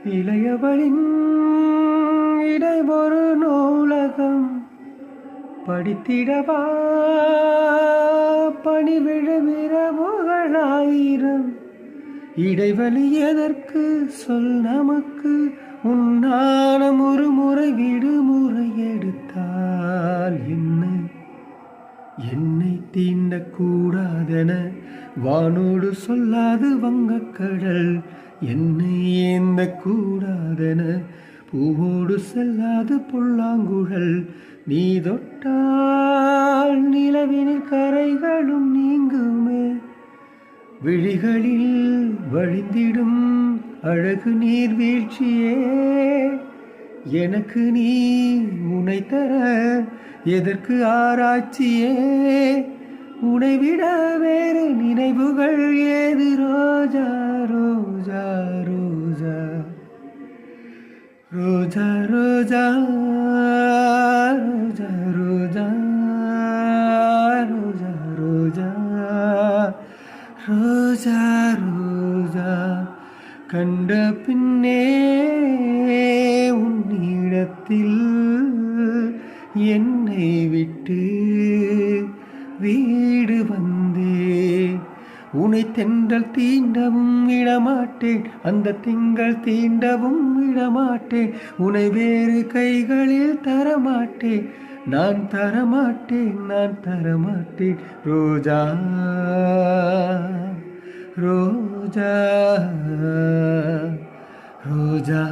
இளையவளின் இடைவொரு நூலகம் படித்திடவா பணிவிழும் இரவுகளாயிரம். இடைவெளி எதற்கு சொல் நமக்கு, உன்னானம் ஒரு முறை விடுமுறை எடுத்தால் என்னை தீண்டக்கூடாதென வானோடு சொல்லாது வங்கக்கடல். என்னை ஏந்த கூடாதென பூவோடு செல்லாது புல்லாங்குழல். நீ தொட்டால் நிலவினில் கரைகளும் நீங்குமே. விழிகளில் வழிந்திடும் அழகு நீர்வீழ்ச்சியே, எனக்கு நீ உனை தர எதற்கு ஆராய்ச்சியே. உனை விட வேறு நினைவுகள் ஏது ரோஜா ரோஜா ரோஜா ரோஜா ரோஜா ரோஜா ரோஜா ரோஜா ரோஜா ரோஜா ரோஜா. கண்ட பின்னே உன்னிடத்தில் என்னை விட்டு வீடு வந்தே. உனை தென்றல் தீண்டவும் விடமாட்டேன், அந்த திங்கள் தீண்டவும் விடமாட்டேன். உனை வேறு கைகளில் தரமாட்டேன், நான் தரமாட்டேன். ரோஜா ரோஜா ரோஜா.